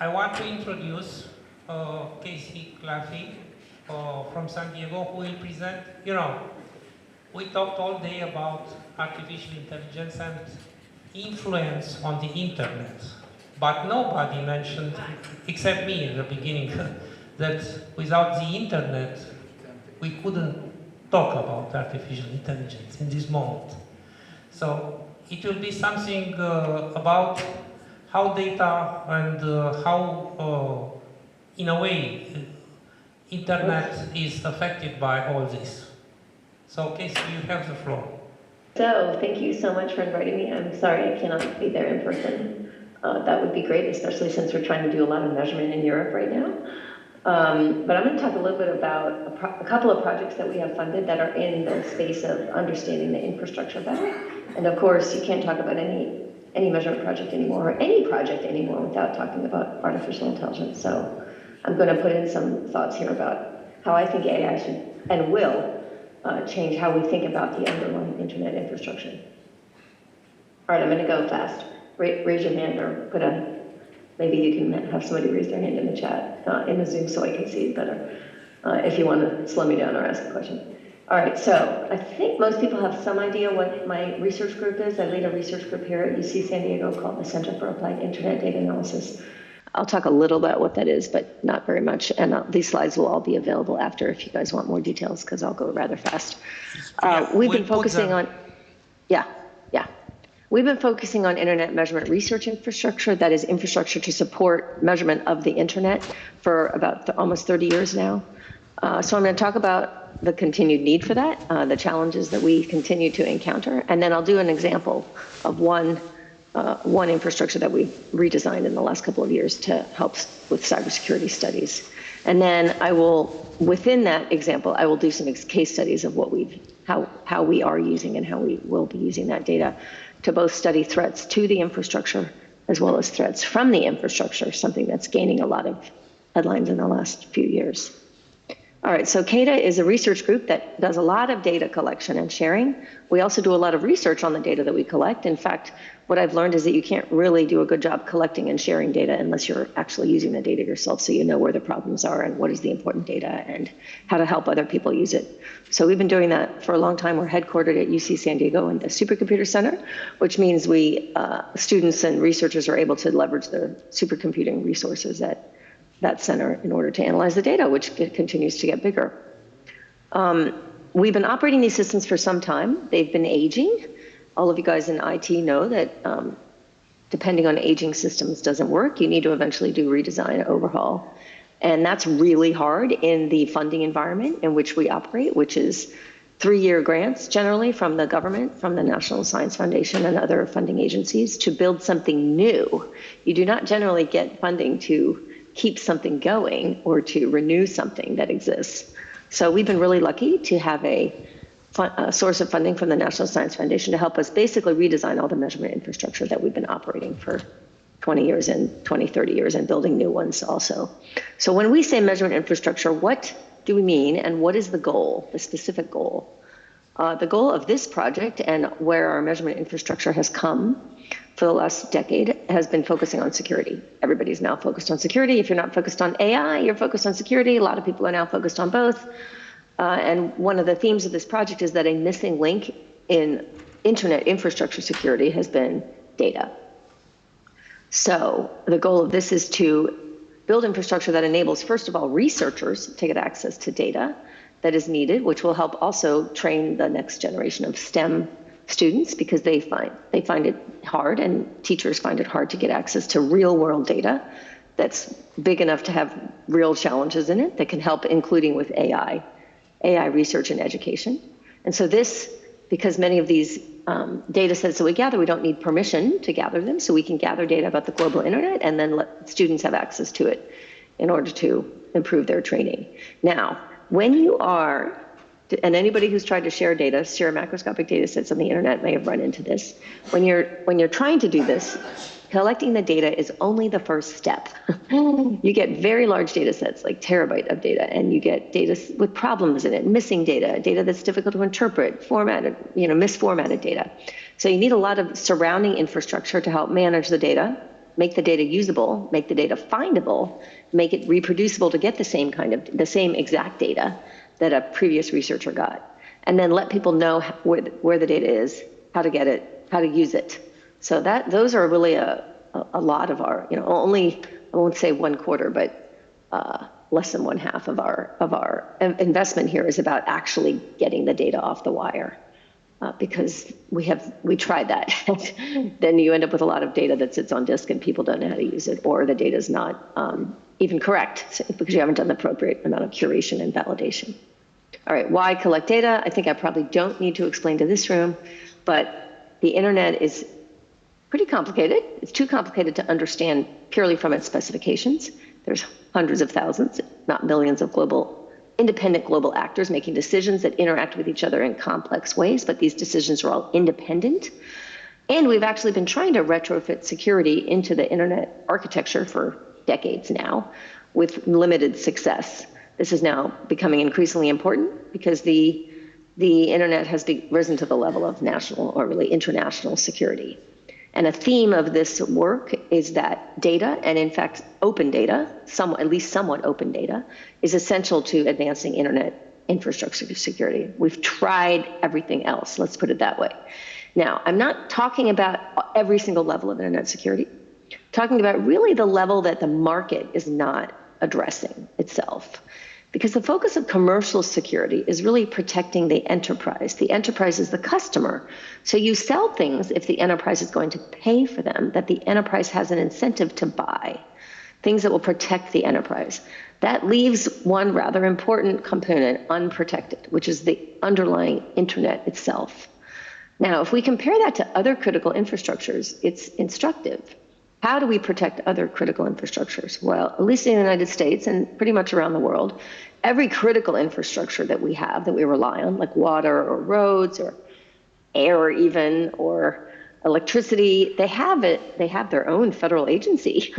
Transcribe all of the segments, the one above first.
I want to introduce Casey CLAFFY from San Diego, who will present, we talked all day about artificial intelligence and influence on the internet, but nobody mentioned, except me in the beginning, that without the internet, we couldn't talk about artificial intelligence in this moment. So it will be something about how data and how, in a way, internet is affected by all this. So Casey, you have the floor. So thank you so much for inviting me. I'm sorry I cannot be there in person. That would be great, especially since we're trying to do a lot of measurement in Europe right now. But I'm going to talk a little bit about a couple of projects that we have funded that are in the space of understanding the infrastructure better. And of course, you can't talk about any measurement project anymore, or any project anymore, without talking about artificial intelligence. So I'm going to put in some thoughts here about how I think AI should and will change how we think about the underlying internet infrastructure. All right, I'm going to go fast. Raise your hand, or maybe you can have somebody raise their hand in the chat, in the Zoom, so I can see it better, if you want to slow me down or ask a question. All right, so I think most people have some idea what my research group is. I lead a research group here at UC San Diego called the Center for Applied Internet Data Analysis. I'll talk a little about what that is, but not very much. And these slides will all be available after if you guys want more details, because I'll go rather fast. We've been focusing on, We've been focusing on internet measurement research infrastructure, that is infrastructure to support measurement of the internet, for about almost 30 years now. So I'm going to talk about the continued need for that, the challenges that we continue to encounter, and then I'll do an example of one infrastructure that we've redesigned in the last couple of years to help with cybersecurity studies. And then I will, within that example, I will do some case studies of what how we are using and how we will be using that data to both study threats to the infrastructure as well as threats from the infrastructure, something that's gaining a lot of headlines in the last few years. All right, so CADA is a research group that does a lot of data collection and sharing. We also do a lot of research on the data that we collect. In fact, what I've learned is that you can't really do a good job collecting and sharing data unless you're actually using the data yourself, so you know where the problems are and what is the important data and how to help other people use it. So we've been doing that for a long time. We're headquartered at UC San Diego in the Supercomputer Center, which means students and researchers are able to leverage their supercomputing resources at that center in order to analyze the data, which continues to get bigger. We've been operating these systems for some time. They've been aging. All of you guys in IT know that depending on aging systems doesn't work. You need to eventually do redesign, overhaul. And that's really hard in the funding environment in which we operate, which is 3-year grants generally from the government, from the National Science Foundation and other funding agencies to build something new. You do not generally get funding to keep something going or to renew something that exists. So we've been really lucky to have a source of funding from the National Science Foundation to help us basically redesign all the measurement infrastructure that we've been operating for 20 years and 20, 30 years and building new ones also. So when we say measurement infrastructure, what do we mean and what is the goal, the specific goal? The goal of this project and where our measurement infrastructure has come for the last decade has been focusing on security. Everybody's now focused on security. If you're not focused on AI, you're focused on security. A lot of people are now focused on both. And one of the themes of this project is that a missing link in internet infrastructure security has been data. So the goal of this is to build infrastructure that enables, first of all, researchers to get access to data that is needed, which will help also train the next generation of STEM students, because they find it hard, and teachers find it hard to get access to real world data that's big enough to have real challenges in it that can help, including with AI research and education. And so this, because many of these data sets that we gather, we don't need permission to gather them, so we can gather data about the global internet and then let students have access to it in order to improve their training. Now, when you are, and anybody who's tried to share macroscopic data sets on the internet may have run into this. When you're trying to do this, collecting the data is only the first step. You get very large data sets, like terabyte of data, and you get data with problems in it, missing data that's difficult to interpret, formatted, misformatted data. So you need a lot of surrounding infrastructure to help manage the data make the data usable, make the data findable, make it reproducible to get the same exact data that a previous researcher got, and then let people know where the data is, how to get it, how to use it. So those are really a lot of our, only, I won't say 1/4, but less than 1/2 of our investment here is about actually getting the data off the wire. Because we tried that. Then you end up with a lot of data that sits on disk and people don't know how to use it, or the data is not even correct because you haven't done the appropriate amount of curation and validation. All right, why collect data? I think I probably don't need to explain to this room, but the internet is pretty complicated. It's too complicated to understand purely from its specifications. There's hundreds of thousands, not millions of independent global actors making decisions that interact with each other in complex ways, but these decisions are all independent. And we've actually been trying to retrofit security into the internet architecture for decades now with limited success. This is now becoming increasingly important because the internet has risen to the level of national or really international security. And a theme of this work is that data, and in fact, open data, at least somewhat open data, is essential to advancing internet infrastructure security. We've tried everything else, let's put it that way. Now, I'm not talking about every single level of internet security. I'm talking about really the level that the market is not addressing itself. Because the focus of commercial security is really protecting the enterprise. The enterprise is the customer. So you sell things if the enterprise is going to pay for them, that the enterprise has an incentive to buy, things that will protect the enterprise. That leaves one rather important component unprotected, which is the underlying internet itself. Now, if we compare that to other critical infrastructures, it's instructive. How do we protect other critical infrastructures? Well, at least in the United States and pretty much around the world, every critical infrastructure that we have, that we rely on, like water or roads or air even, or electricity, they have their own federal agency.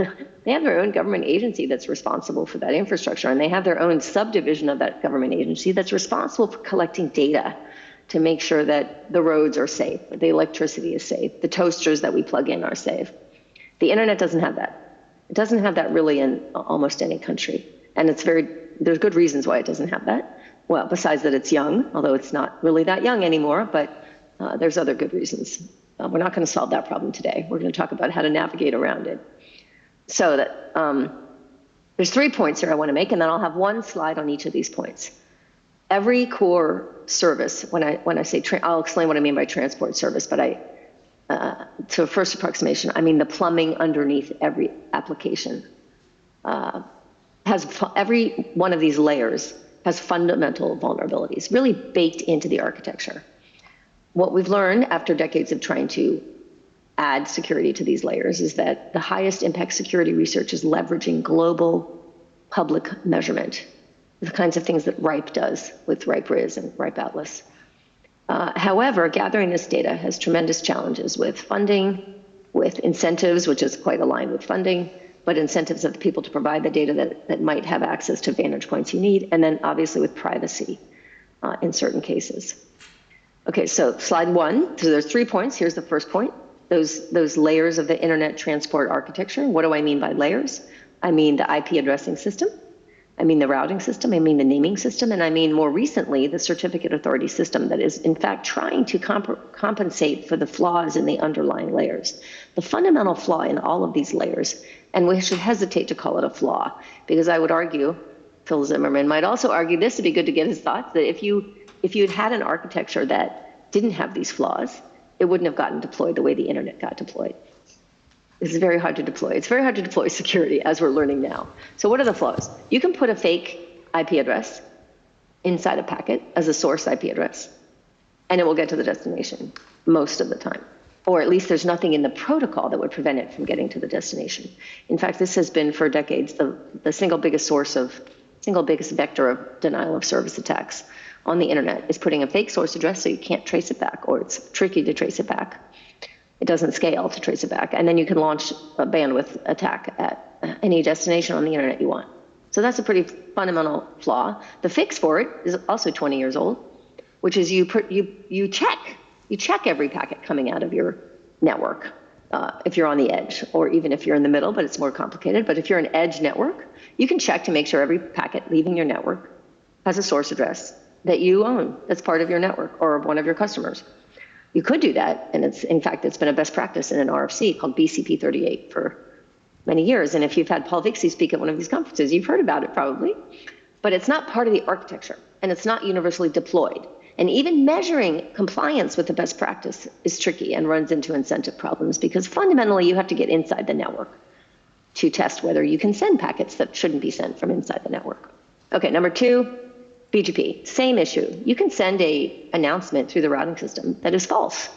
They have their own government agency that's responsible for that infrastructure, and they have their own subdivision of that government agency that's responsible for collecting data to make sure that the roads are safe, the electricity is safe, the toasters that we plug in are safe. The internet doesn't have that. It doesn't have that really in almost any country. And there's good reasons why it doesn't have that. Well, besides that it's young, although it's not really that young anymore, but there's other good reasons. We're not going to solve that problem today. We're going to talk about how to navigate around it. So that there's 3 points here I want to make, and then I'll have one slide on each of these points. Every core service, when I say, I'll explain what I mean by transport service, but to a first approximation, I mean the plumbing underneath every application. Every one of these layers has fundamental vulnerabilities, really baked into the architecture. What we've learned after decades of trying to add security to these layers is that the highest impact security research is leveraging global public measurement, the kinds of things that RIPE does with RIPE RIS and RIPE Atlas. However, gathering this data has tremendous challenges with funding, with incentives, which is quite aligned with funding, but incentives of the people to provide the data that might have access to vantage points you need, and then obviously with privacy in certain cases. Okay, so slide 1, so there's 3 points. Here's the first point, those layers of the internet transport architecture. What do I mean by layers? I mean the IP addressing system, I mean the routing system, I mean the naming system, and I mean more recently the certificate authority system that is in fact trying to compensate for the flaws in the underlying layers. The fundamental flaw in all of these layers, and we should hesitate to call it a flaw, because I would argue, Phil Zimmerman might also argue this, would be good to get his thoughts, that if you'd had an architecture that didn't have these flaws, it wouldn't have gotten deployed the way the internet got deployed. This is very hard to deploy. It's very hard to deploy security, as we're learning now. So what are the flaws? You can put a fake IP address inside a packet as a source IP address, and it will get to the destination most of the time. Or at least there's nothing in the protocol that would prevent it from getting to the destination. In fact, this has been for decades the single biggest vector of denial of service attacks on the internet is putting a fake source address so you can't trace it back, or it's tricky to trace it back. It doesn't scale to trace it back. And then you can launch a bandwidth attack at any destination on the internet you want. So that's a pretty fundamental flaw. The fix for it is also 20 years old, which is you check every packet coming out of your network. if you're on the edge, or even if you're in the middle, but it's more complicated. But if you're an edge network, you can check to make sure every packet leaving your network has a source address that you own, that's part of your network or one of your customers. You could do that, and in fact, it's been a best practice in an RFC called BCP 38 for many years. And if you've had Paul Vixie speak at one of these conferences, you've heard about it probably, but it's not part of the architecture, and it's not universally deployed. And even measuring compliance with the best practice is tricky and runs into incentive problems, because fundamentally you have to get inside the network to test whether you can send packets that shouldn't be sent from inside the network. Okay, number 2, BGP, same issue. You can send an announcement through the routing system that is false.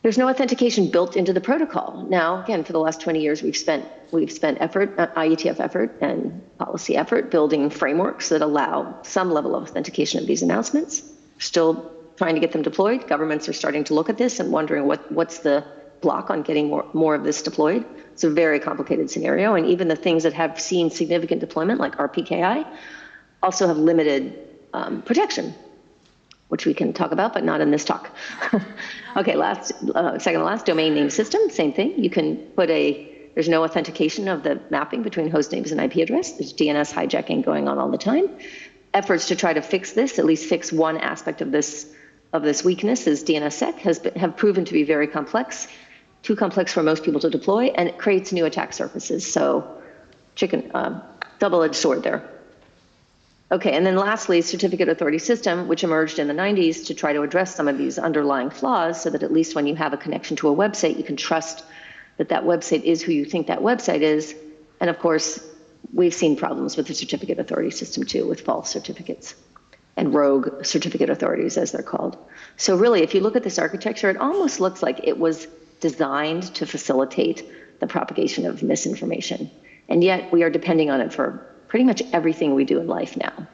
There's no authentication built into the protocol. Now, again, for the last 20 years, we've spent effort, IETF effort and policy effort, building frameworks that allow some level of authentication of these announcements. Still trying to get them deployed. Governments are starting to look at this and wondering what's the block on getting more of this deployed. It's a very complicated scenario, and even the things that have seen significant deployment, like RPKI, also have limited protection, which we can talk about, but not in this talk. Okay, second to last, domain name system, same thing. You can put there's no authentication of the mapping between host names and IP address. There's DNS hijacking going on all the time. Efforts to try to fix this, at least fix one aspect of this weakness, is DNSSEC have proven to be very complex, too complex for most people to deploy, and it creates new attack surfaces. So double-edged sword there. Okay, and then lastly, certificate authority system, which emerged in the 90s to try to address some of these underlying flaws, so that at least when you have a connection to a website, you can trust that that website is who you think that website is. And of course, we've seen problems with the certificate authority system too, with false certificates and rogue certificate authorities, as they're called. So really, if you look at this architecture, it almost looks like it was designed to facilitate the propagation of misinformation. And yet we are depending on it for pretty much everything we do in life now.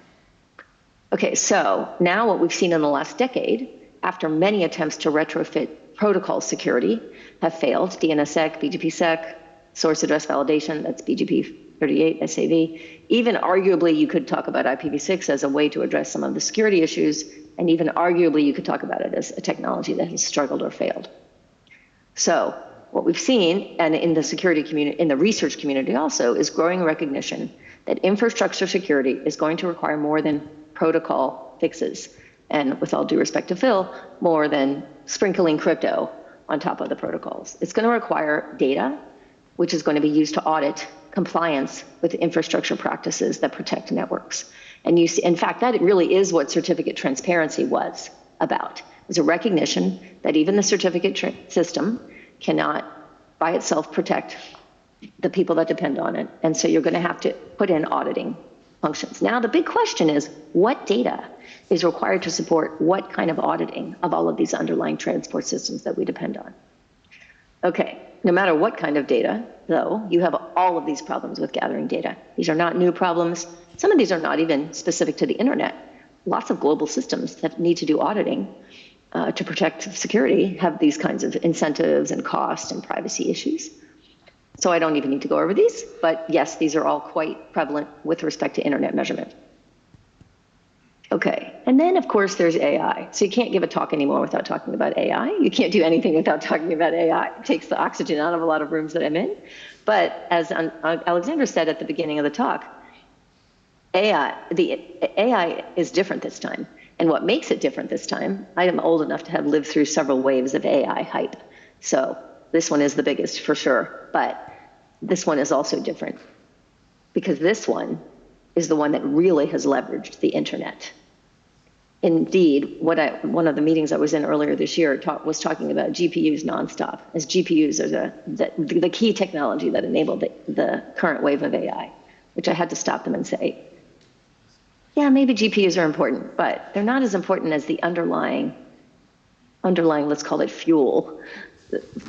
Okay, so now what we've seen in the last decade, after many attempts to retrofit protocol security have failed, DNSSEC, BGPSEC, source address validation, that's BGP 38, SAV. Even arguably, you could talk about IPv6 as a way to address some of the security issues, and even arguably, you could talk about it as a technology that has struggled or failed. So what we've seen, and in the security community, in the research community also, is growing recognition that infrastructure security is going to require more than protocol fixes. And with all due respect to Phil, more than sprinkling crypto on top of the protocols. It's going to require data, which is going to be used to audit compliance with infrastructure practices that protect networks. And you see, in fact, that really is what certificate transparency was about. It was a recognition that even the certificate system cannot by itself protect the people that depend on it. And so you're going to have to put in auditing functions. Now, the big question is, what data is required to support what kind of auditing of all of these underlying transport systems that we depend on? Okay, no matter what kind of data, though, you have all of these problems with gathering data. These are not new problems. Some of these are not even specific to the internet. Lots of global systems that need to do auditing to protect security have these kinds of incentives and cost and privacy issues. So I don't even need to go over these, but yes, these are all quite prevalent with respect to internet measurement. Okay, and then of course there's AI. So you can't give a talk anymore without talking about AI. You can't do anything without talking about AI. It takes the oxygen out of a lot of rooms that I'm in. But as Alexandra said at the beginning of the talk, AI is different this time. And what makes it different this time, I am old enough to have lived through several waves of AI hype. So this one is the biggest for sure, but this one is also different because this one is the one that really has leveraged the internet. Indeed, one of the meetings I was in earlier this year was talking about GPUs nonstop, as GPUs are the key technology that enabled the current wave of AI, which I had to stop them and say, yeah, maybe GPUs are important, but they're not as important as the underlying, let's call it fuel,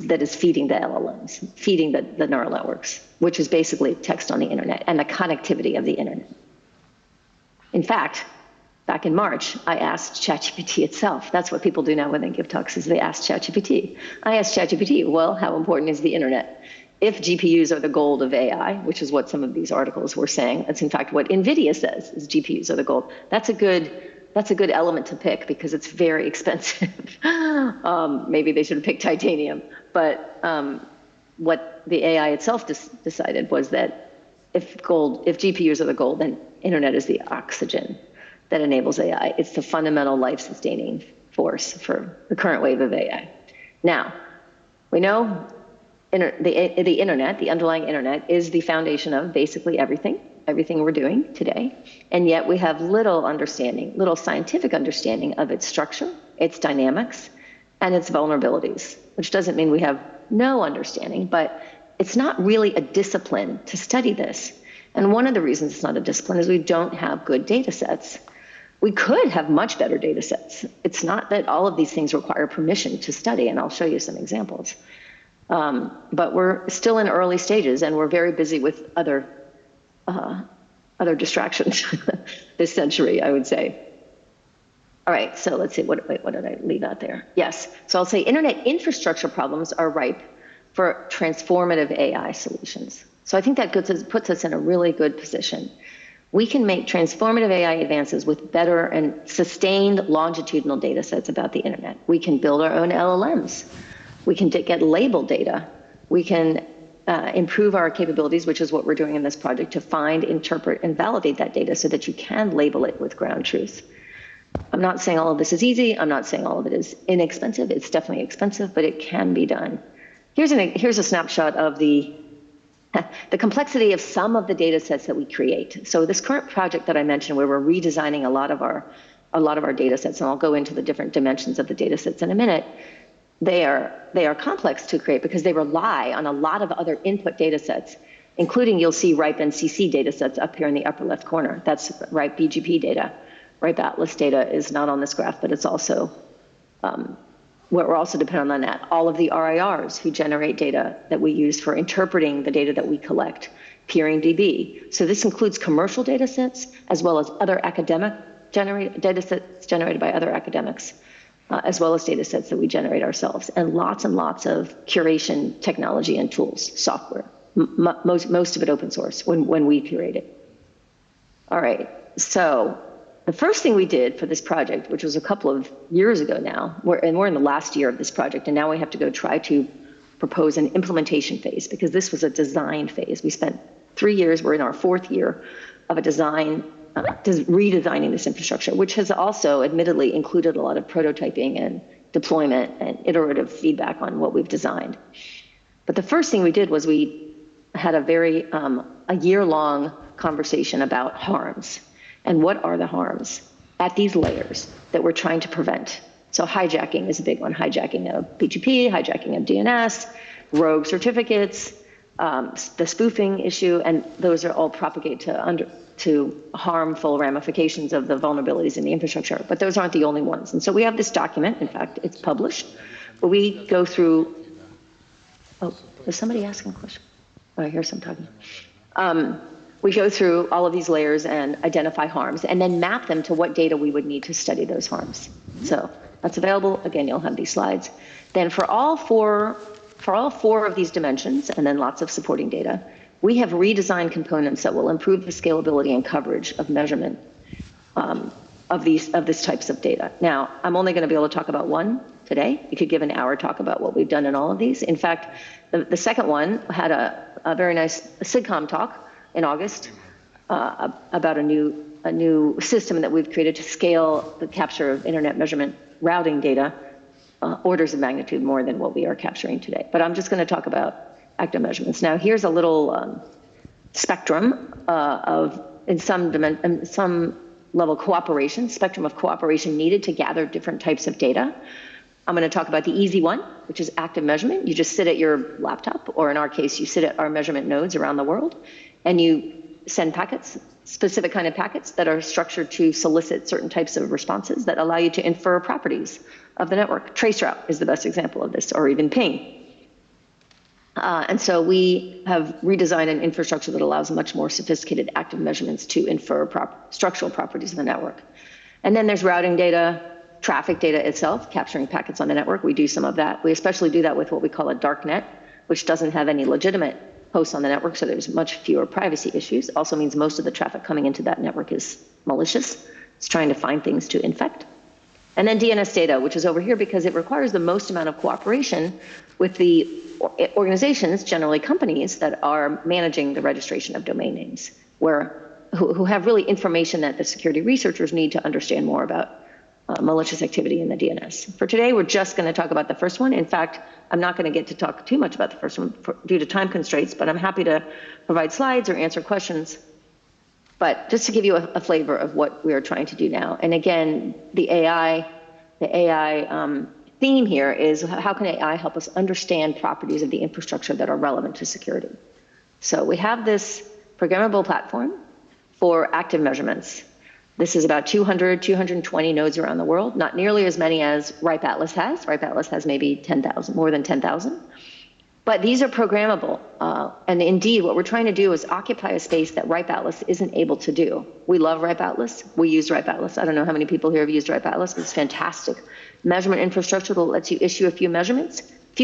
that is feeding the LLMs, feeding the neural networks, which is basically text on the internet and the connectivity of the internet. In fact, back in March, I asked ChatGPT itself. That's what people do now when they give talks, is they ask ChatGPT. I asked ChatGPT, well, how important is the internet? If GPUs are the gold of AI, which is what some of these articles were saying, that's in fact what NVIDIA says, is GPUs are the gold. That's a good that's a good element to pick because it's very expensive. Maybe they should have picked titanium. But what the AI itself decided was that if GPUs are the gold, then internet is the oxygen that enables AI. It's the fundamental life-sustaining force for the current wave of AI. Now, we know the internet, the underlying internet, is the foundation of basically everything we're doing today. And yet we have little scientific understanding of its structure, its dynamics, and its vulnerabilities, which doesn't mean we have no understanding, but it's not really a discipline to study this. And one of the reasons it's not a discipline is we don't have good data sets. We could have much better data sets. It's not that all of these things require permission to study, and I'll show you some examples. But we're still in early stages, and we're very busy with other distractions this century, I would say. All right, so let's see, what did I leave out there? Yes, so I'll say internet infrastructure problems are ripe for transformative AI solutions. So I think that puts us in a really good position. We can make transformative AI advances with better and sustained longitudinal data sets about the internet. We can build our own LLMs. We can get labeled data. We can improve our capabilities, which is what we're doing in this project, to find, interpret, and validate that data so that you can label it with ground truth. I'm not saying all of this is easy. I'm not saying all of it is inexpensive. It's definitely expensive, but it can be done. Here's a snapshot of the complexity of some of the data sets that we create. So this current project that I mentioned, where we're redesigning a lot of our data sets, and I'll go into the different dimensions of the data sets in a minute, they are complex to create because they rely on a lot of other input data sets, including, you'll see RIPE and CC data sets up here in the upper left corner. That's RIPE BGP data. RIPE Atlas data is not on this graph, but it's also, we're also dependent on that. All of the RIRs who generate data that we use for interpreting the data that we collect, peering DB. So this includes commercial data sets, as well as other academic data sets generated by other academics, as well as data sets that we generate ourselves, and lots of curation technology and tools, software, most of it open source when we curate it. All right, so the first thing we did for this project, which was a couple of years ago now, we're in the last year of this project, and now we have to go try to propose an implementation phase, because this was a design phase. We spent 3 years, we're in our 4th year of a design, redesigning this infrastructure, which has also admittedly included a lot of prototyping and deployment and iterative feedback on what we've designed. But the first thing we did was we had a year-long conversation about harms. And what are the harms at these layers that we're trying to prevent? So hijacking is a big one, hijacking of PGP, hijacking of DNS, rogue certificates, the spoofing issue, and those are all propagate to harmful ramifications of the vulnerabilities in the infrastructure. But those aren't the only ones. And so we have this document, in fact, it's published, but we go through, oh, is somebody asking a question? Oh, I hear some talking. We go through all of these layers and identify harms, and then map them to what data we would need to study those harms. So that's available. Again, you'll have these slides. Then for all four of these dimensions, and then lots of supporting data, we have redesigned components that will improve the scalability and coverage of measurement of these types of data. Now, I'm only going to be able to talk about one today. You could give an hour talk about what we've done in all of these. In fact, the second one had a very nice SIGCOMM talk in August about a new system that we've created to scale the capture of internet measurement routing data orders of magnitude more than what we are capturing today. But I'm just going to talk about active measurements. Now, here's a little spectrum of, in some level, cooperation, spectrum of cooperation needed to gather different types of data. I'm going to talk about the easy one, which is active measurement. You just sit at your laptop, or in our case, you sit at our measurement nodes around the world, and you send packets, specific kind of packets that are structured to solicit certain types of responses that allow you to infer properties of the network. Traceroute is the best example of this, or even ping. And so we have redesigned an infrastructure that allows much more sophisticated active measurements to infer structural properties of the network. And then there's routing data, traffic data itself, capturing packets on the network. We do some of that. We especially do that with what we call a dark net, which doesn't have any legitimate hosts on the network, so there's much fewer privacy issues. Also means most of the traffic coming into that network is malicious. It's trying to find things to infect. And then DNS data, which is over here because it requires the most amount of cooperation with the organizations, generally companies, that are managing the registration of domain names, who have really information that the security researchers need to understand more about malicious activity in the DNS. For today, we're just going to talk about the first one. In fact, I'm not going to get to talk too much about the first one due to time constraints, but I'm happy to provide slides or answer questions. But just to give you a flavor of what we are trying to do now. And again, the AI theme here is how can AI help us understand properties of the infrastructure that are relevant to security? So we have this programmable platform for active measurements. This is about 220 nodes around the world, not nearly as many as RIPE Atlas has. RIPE Atlas has maybe 10,000, more than 10,000. But these are programmable. And indeed, what we're trying to do is occupy a space that RIPE Atlas isn't able to do. We love RIPE Atlas. We use RIPE Atlas. I don't know how many people here have used RIPE Atlas, but it's fantastic. Measurement infrastructure that lets you issue a few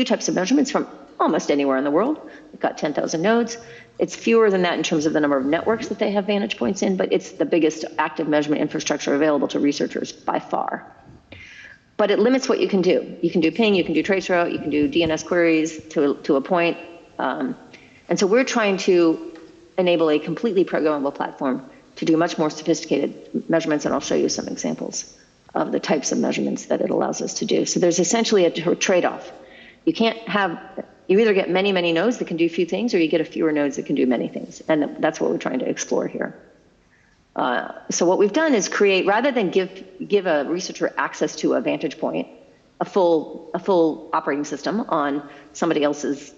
types of measurements from almost anywhere in the world. We've got 10,000 nodes. It's fewer than that in terms of the number of networks that they have vantage points in, but it's the biggest active measurement infrastructure available to researchers by far. But it limits what you can do. You can do ping, you can do traceroute, you can do DNS queries to a point. And so we're trying to enable a completely programmable platform to do much more sophisticated measurements, and I'll show you some examples of the types of measurements that it allows us to do. So there's essentially a trade-off. You either get many, many nodes that can do few things, or you get a fewer nodes that can do many things. And that's what we're trying to explore here. So what we've done is create, rather than give a researcher access to a vantage point, a full operating system on somebody else's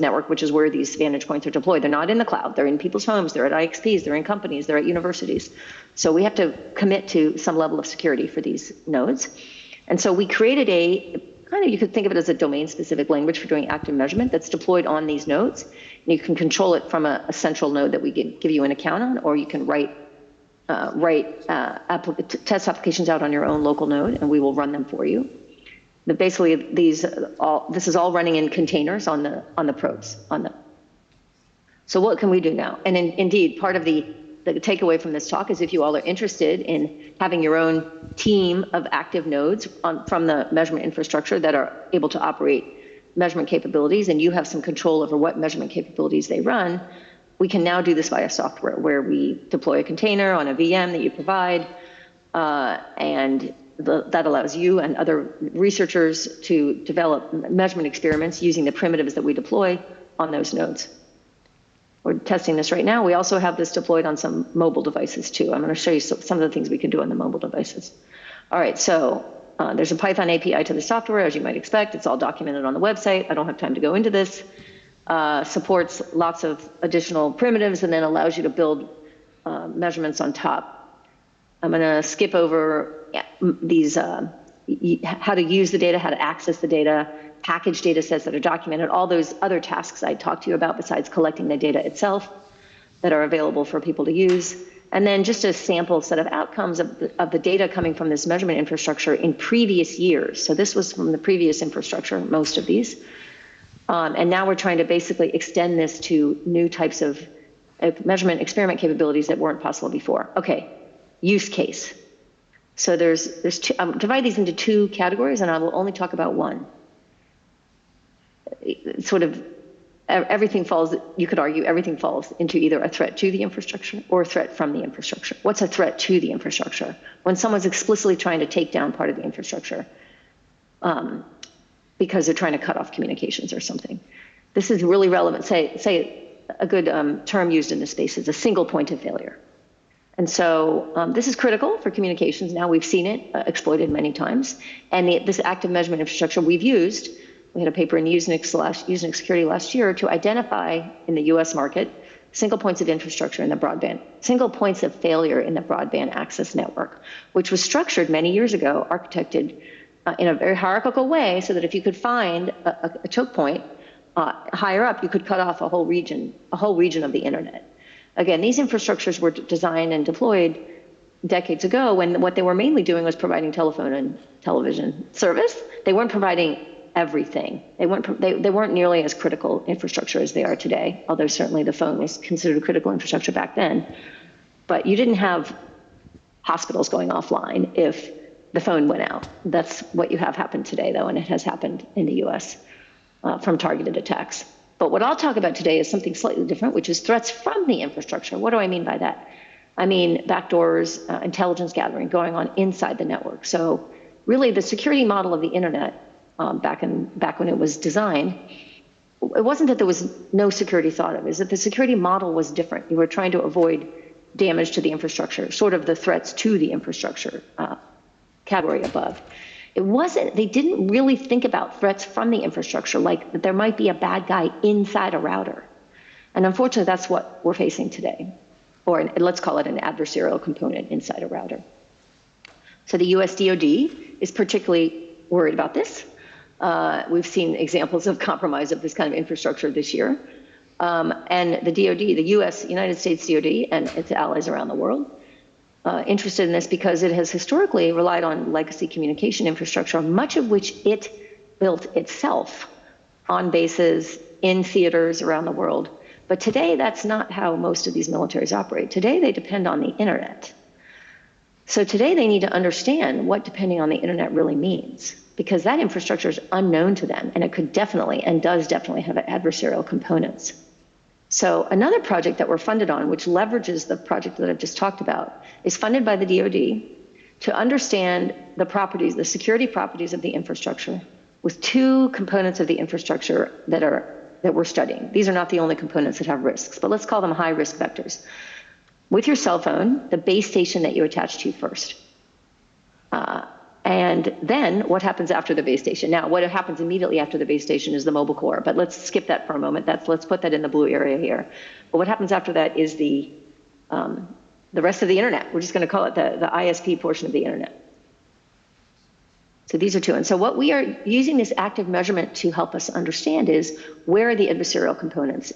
network, which is where these vantage points are deployed. They're not in the cloud. They're in people's homes. They're at IXPs. They're in companies. They're at universities. So we have to commit to some level of security for these nodes. And so we created you could think of it as a domain-specific language for doing active measurement that's deployed on these nodes. And you can control it from a central node that we give you an account on, or you can write test applications out on your own local node, and we will run them for you. But basically, this is all running in containers on the probes. So what can we do now? And indeed, part of the takeaway from this talk is if you all are interested in having your own team of active nodes from the measurement infrastructure that are able to operate measurement capabilities, and you have some control over what measurement capabilities they run, we can now do this via software where we deploy a container on a VM that you provide, and that allows you and other researchers to develop measurement experiments using the primitives that we deploy on those nodes. We're testing this right now. We also have this deployed on some mobile devices too. I'm going to show you some of the things we can do on the mobile devices. All right, so there's a Python API to the software, as you might expect. It's all documented on the website. I don't have time to go into this. Supports lots of additional primitives and then allows you to build measurements on top. I'm going to skip over these, how to use the data, how to access the data, package data sets that are documented, all those other tasks I talked to you about besides collecting the data itself that are available for people to use. And then just a sample set of outcomes of the data coming from this measurement infrastructure in previous years. So this was from the previous infrastructure, most of these. And now we're trying to basically extend this to new types of measurement experiment capabilities that weren't possible before. Okay, use case. So there's two, I'll divide these into two categories, and I will only talk about one. Sort of everything falls, you could argue everything falls into either a threat to the infrastructure or a threat from the infrastructure. What's a threat to the infrastructure? When someone's explicitly trying to take down part of the infrastructure because they're trying to cut off communications or something. This is really relevant. Say a good term used in this space is a single point of failure. And so this is critical for communications. Now we've seen it exploited many times. And this active measurement infrastructure we've used. We had a paper in Usenix Security last year to identify in the US market single points of infrastructure in the broadband, single points of failure in the broadband access network, which was structured many years ago, architected in a very hierarchical way so that if you could find a choke point higher up, you could cut off a whole region of the internet. Again, these infrastructures were designed and deployed decades ago when what they were mainly doing was providing telephone and television service. They weren't providing everything. They weren't nearly as critical infrastructure as they are today, although certainly the phone was considered critical infrastructure back then. But you didn't have hospitals going offline if the phone went out. That's what you have happened today, though, and it has happened in the US from targeted attacks. But what I'll talk about today is something slightly different, which is threats from the infrastructure. What do I mean by that? I mean backdoors, intelligence gathering going on inside the network. So really the security model of the internet back when it was designed, it wasn't that there was no security thought of, is that the security model was different. You were trying to avoid damage to the infrastructure, sort of the threats to the infrastructure category above. It wasn't, they didn't really think about threats from the infrastructure, like that there might be a bad guy inside a router. And unfortunately, that's what we're facing today, or let's call it an adversarial component inside a router. So the US DoD is particularly worried about this. We've seen examples of compromise of this kind of infrastructure this year. And the DoD, the United States DoD and its allies around the world, interested in this because it has historically relied on legacy communication infrastructure, much of which it built itself on bases in theaters around the world. But today, that's not how most of these militaries operate. Today, they depend on the internet. So today, they need to understand what depending on the internet really means, because that infrastructure is unknown to them, and it could definitely, and does definitely, have adversarial components. So another project that we're funded on, which leverages the project that I've just talked about, is funded by the DoD to understand the properties, the security properties of the infrastructure, with two components of the infrastructure that we're studying. These are not the only components that have risks, but let's call them high risk vectors. With your cell phone, the base station that you attach to first. And then what happens after the base station? Now, what happens immediately after the base station is the mobile core, but let's skip that for a moment. Let's put that in the blue area here. But what happens after that is the rest of the internet. We're just going to call it the ISP portion of the internet. So these are two. And so what we are using this active measurement to help us understand is where are the adversarial components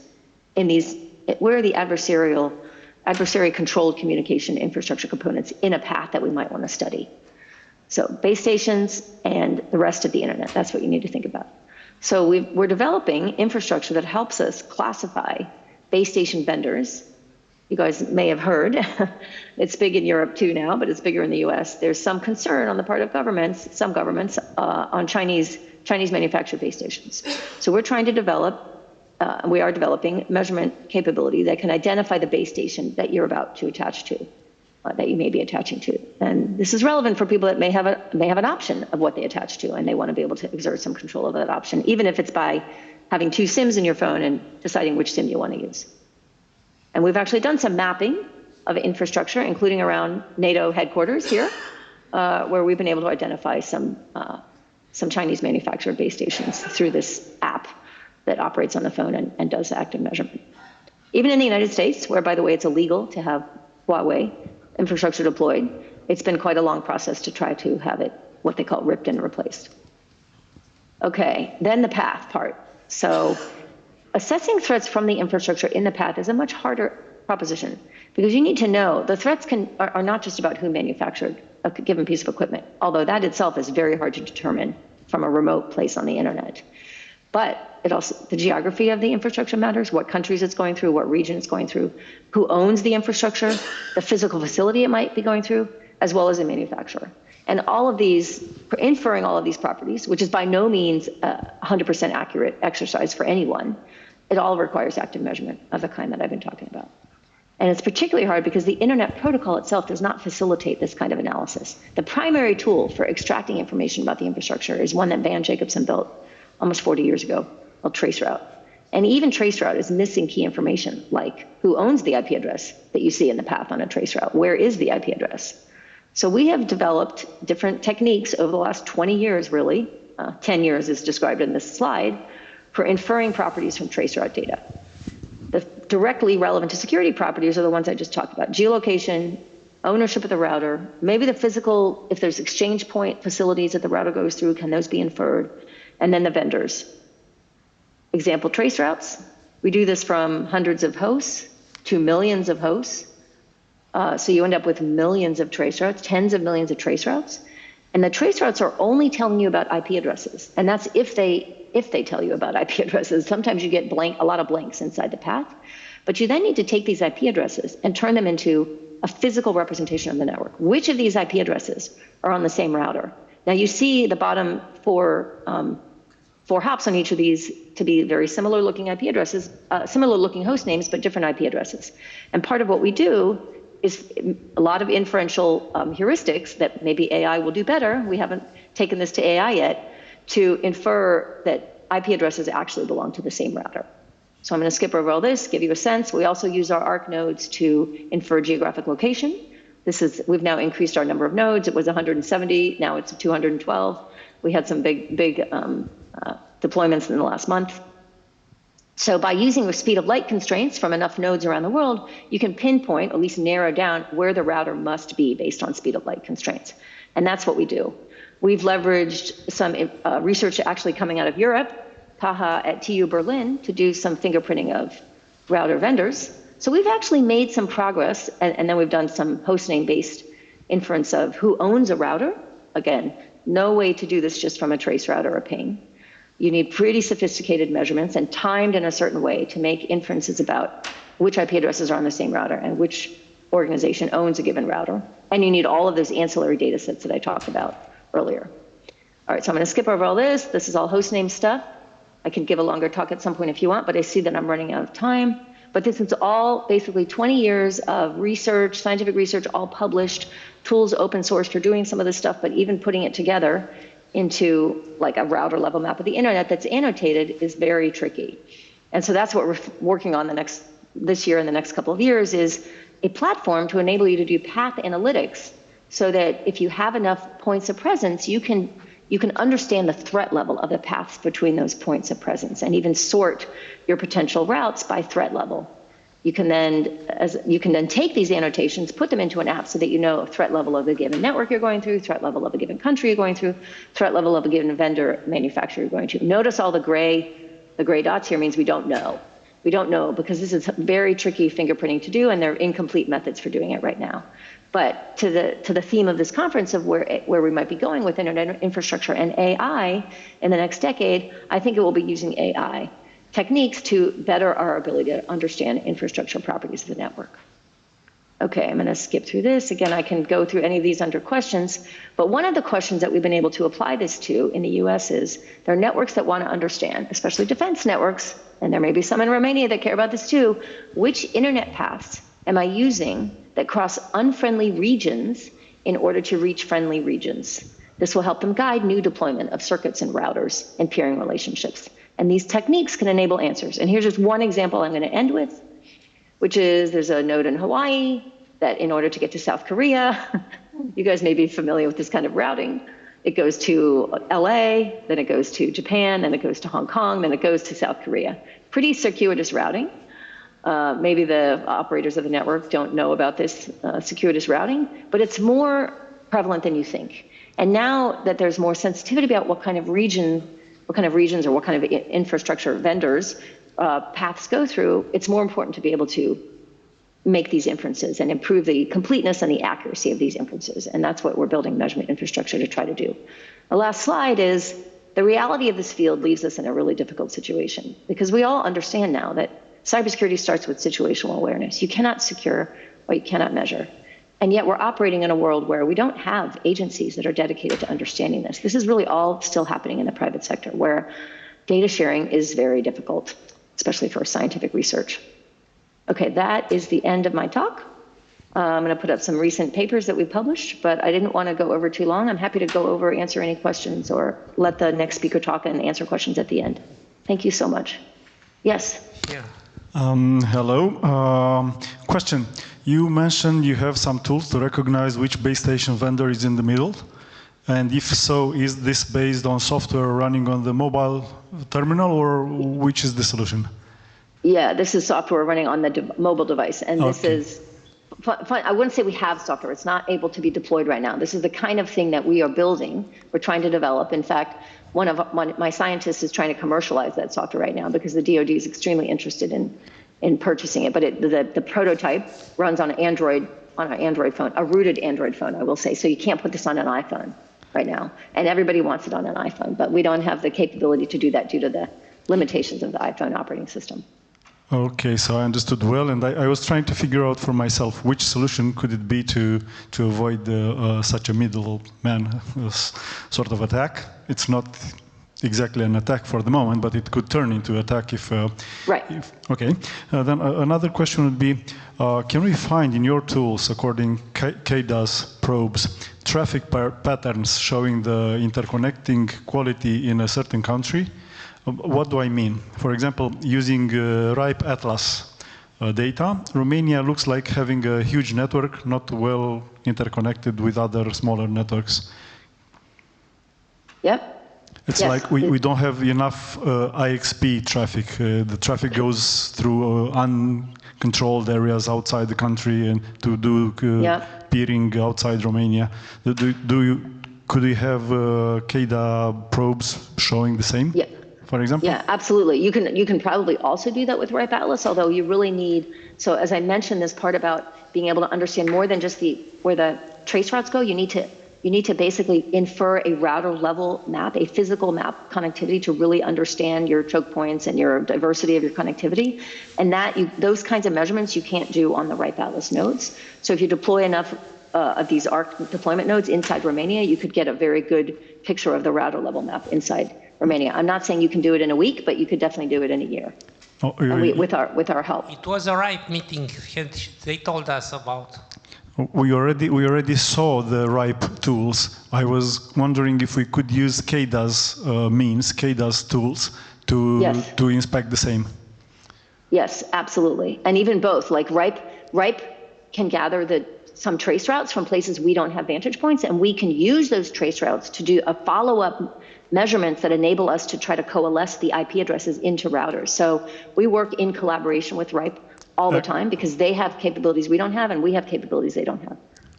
in these, where are the adversary controlled communication infrastructure components in a path that we might want to study. So base stations and the rest of the internet, that's what you need to think about. So we're developing infrastructure that helps us classify base station vendors. You guys may have heard, it's big in Europe too now, but it's bigger in the US. There's some concern on the part of governments, some governments, on Chinese manufactured base stations. So we're trying to develop, we are developing measurement capability that can identify the base station that you're about to attach to. That you may be attaching to. And this is relevant for people that may have an option of what they attach to, and they want to be able to exert some control of that option, even if it's by having two SIMs in your phone and deciding which SIM you want to use. And we've actually done some mapping of infrastructure, including around NATO headquarters here, where we've been able to identify some Chinese manufactured base stations through this app that operates on the phone and does active measurement. Even in the United States, where, by the way, it's illegal to have Huawei infrastructure deployed, it's been quite a long process to try to have it, what they call ripped and replaced. Okay, then the path part. So assessing threats from the infrastructure in the path is a much harder proposition because you need to know the threats are not just about who manufactured a given piece of equipment, although that itself is very hard to determine from a remote place on the internet. But it also, the geography of the infrastructure matters, what countries it's going through, what region it's going through, who owns the infrastructure, the physical facility it might be going through, as well as the manufacturer. And all of these, inferring all of these properties, which is by no means a 100% accurate exercise for anyone, it all requires active measurement of the kind that I've been talking about. And it's particularly hard because the internet protocol itself does not facilitate this kind of analysis. The primary tool for extracting information about the infrastructure is one that Van Jacobson built almost 40 years ago, called traceroute. And even traceroute is missing key information, like who owns the IP address that you see in the path on a traceroute? Where is the IP address? So we have developed different techniques over the last 20 years, really, 10 years is described in this slide, for inferring properties from traceroute data. The directly relevant to security properties are the ones I just talked about. Geolocation, ownership of the router, maybe the physical, if there's exchange point facilities that the router goes through, can those be inferred? And then the vendors. Example, trace routes. We do this from hundreds of hosts to millions of hosts. So you end up with millions of trace routes, tens of millions of trace routes. And the trace routes are only telling you about IP addresses. And that's if they tell you about IP addresses. Sometimes you get a lot of blanks inside the path. But you then need to take these IP addresses and turn them into a physical representation of the network. Which of these IP addresses are on the same router? Now you see the bottom four hops on each of these to be very similar looking IP addresses, similar looking host names, but different IP addresses. And part of what we do is a lot of inferential heuristics that maybe AI will do better. We haven't taken this to AI yet, to infer that IP addresses actually belong to the same router. So I'm going to skip over all this, give you a sense. We also use our ARC nodes to infer geographic location. We've now increased our number of nodes. It was 170, now it's 212. We had some big deployments in the last month. So by using the speed of light constraints from enough nodes around the world, you can pinpoint, at least narrow down, where the router must be based on speed of light constraints. And that's what we do. We've leveraged some research actually coming out of Europe, Taha at TU Berlin, to do some fingerprinting of router vendors. So we've actually made some progress, and then we've done some hostname-based inference of who owns a router. Again, no way to do this just from a trace router or ping. You need pretty sophisticated measurements and timed in a certain way to make inferences about which IP addresses are on the same router and which organization owns a given router. And you need all of those ancillary data sets that I talked about earlier. All right, so I'm going to skip over all this. This is all hostname stuff. I can give a longer talk at some point if you want, but I see that I'm running out of time. But this is all basically 20 years of research, scientific research, all published, tools open source for doing some of this stuff, but even putting it together into like a router level map of the internet that's annotated is very tricky. And so that's what we're working on this year and the next couple of years, is a platform to enable you to do path analytics so that if you have enough points of presence, you can understand the threat level of the paths between those points of presence and even sort your potential routes by threat level. You can then take these annotations, put them into an app so that you know threat level of a given network you're going through, threat level of a given country you're going through, threat level of a given vendor manufacturer you're going to. Notice all the gray dots here means we don't know. We don't know because this is very tricky fingerprinting to do, and there are incomplete methods for doing it right now. But to the theme of this conference of where we might be going with internet infrastructure and AI in the next decade, I think it will be using AI techniques to better our ability to understand infrastructure properties of the network. Okay, I'm going to skip through this. Again, I can go through any of these under questions, but one of the questions that we've been able to apply this to in the US is there are networks that want to understand, especially defense networks, and there may be some in Romania that care about this too, which internet paths am I using that cross unfriendly regions in order to reach friendly regions? This will help them guide new deployment of circuits and routers and peering relationships. And these techniques can enable answers. And here's just one example I'm going to end with, which is there's a node in Hawaii that in order to get to South Korea, you guys may be familiar with this kind of routing. It goes to LA, then it goes to Japan, then it goes to Hong Kong, then it goes to South Korea. Pretty circuitous routing. Maybe the operators of the network don't know about this circuitous routing, but it's more prevalent than you think. And now that there's more sensitivity about what kind of regions or what kind of infrastructure vendors paths go through, it's more important to be able to make these inferences and improve the completeness and the accuracy of these inferences. And that's what we're building measurement infrastructure to try to do. The last slide is the reality of this field leaves us in a really difficult situation because we all understand now that cybersecurity starts with situational awareness. You cannot secure what you cannot measure. And yet we're operating in a world where we don't have agencies that are dedicated to understanding this. This is really all still happening in the private sector where data sharing is very difficult, especially for scientific research. Okay, that is the end of my talk. I'm going to put up some recent papers that we published, but I didn't want to go over too long. I'm happy to go over, answer any questions, or let the next speaker talk and answer questions at the end. Thank you so much. Yes? Yeah. Hello. Question. You mentioned you have some tools to recognize which base station vendor is in the middle. And if so, is this based on software running on the mobile terminal, or which is the solution? Yeah, this is software running on the mobile device. And this is, I wouldn't say we have software. It's not able to be deployed right now. This is the kind of thing that we are building. We're trying to develop. In fact, one of my scientists is trying to commercialize that software right now because the DoD is extremely interested in purchasing it. But the prototype runs on an Android phone, a rooted Android phone, I will say. So you can't put this on an iPhone right now. And everybody wants it on an iPhone, but we don't have the capability to do that due to the limitations of the iPhone operating system. Okay, so I understood well, and I was trying to figure out for myself which solution could it be to avoid such a middleman sort of attack. It's not exactly an attack for the moment, but it could turn into attack if... Right. Okay. Then another question would be, can we find in your tools, according KDAS probes, traffic patterns showing the interconnecting quality in a certain country? What do I mean? For example, using RIPE Atlas data, Romania looks like having a huge network, not well interconnected with other smaller networks. Yep. It's yes. like we don't have enough IXP traffic. The traffic goes through uncontrolled areas outside the country and to do peering outside Romania. Could we have KDA probes showing the same? Yeah. For example? Yeah, absolutely. You can probably also do that with RIPE Atlas, although you really need, so as I mentioned, this part about being able to understand more than just where the trace routes go, you need to basically infer a router level map, a physical map connectivity to really understand your choke points and your diversity of your connectivity. And those kinds of measurements you can't do on the RIPE Atlas nodes. So if you deploy enough of these ARC deployment nodes inside Romania, you could get a very good picture of the router level map inside Romania. I'm not saying you can do it in a week, but you could definitely do it in a year. Oh, with our help. It was a RIPE meeting they told us about. We already saw the RIPE tools. I was wondering if we could use KDAS KDAS tools to inspect the same. Yes, absolutely. And even both, like RIPE can gather some trace routes from places we don't have vantage points, and we can use those trace routes to do a follow-up measurements that enable us to try to coalesce the IP addresses into routers. So we work in collaboration with RIPE all the time because they have capabilities we don't have and we have capabilities they don't have.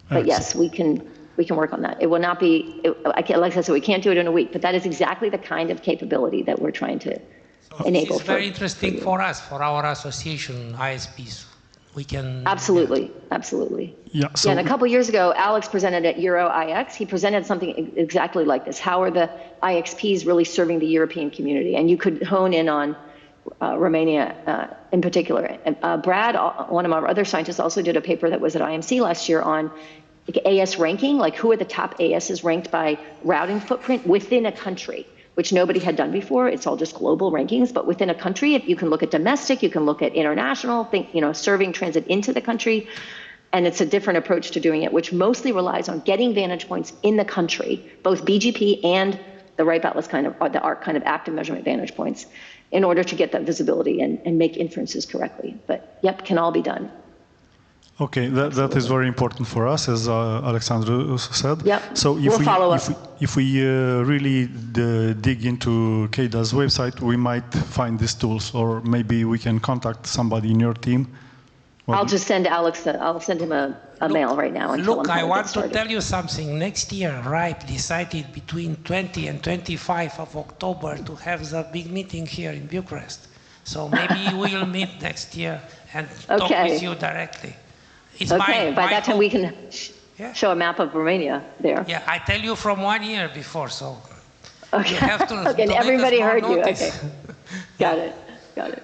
But yes, we can work on that. It will not be, like I said, we can't do it in a week, but that is exactly the kind of capability that we're trying to enable. This is very interesting for us, for our association, ISPs. We can... Absolutely. Yeah, and a couple of years ago, Alex presented at Euro IX. He presented something exactly like this. How are the IXPs really serving the European community? And you could hone in on Romania in particular. Brad, one of our other scientists, also did a paper that was at IMC last year on AS ranking, like who are the top ASs ranked by routing footprint within a country, which nobody had done before. It's all just global rankings, but within a country, you can look at domestic, you can look at international, serving transit into the country. And it's a different approach to doing it, which mostly relies on getting vantage points in the country, both BGP and the RIPE Atlas the ARC kind of active measurement vantage points, in order to get that visibility and make inferences correctly. But yep, can all be done. Okay, that is very important for us, as Alexandru said. Yep. So we'll follow up. If we really dig into KDA's website, we might find these tools, or maybe we can contact somebody in your team. I'll just send Alex, I'll send him a mail right now. And look, I want to tell you something. Next year, RIPE decided between 20 and 25 of October to have the big meeting here in Bucharest. So maybe we'll meet next year and talk with you directly. It's by that time we can show a map of Romania there. Yeah, I tell you from 1 year before, so you have to okay, everybody heard notice. You. Okay, got it.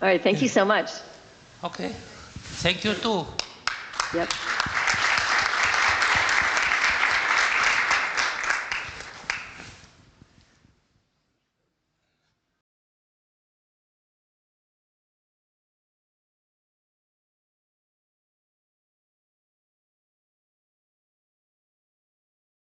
All right, thank you so much. Okay, thank you too. Yep.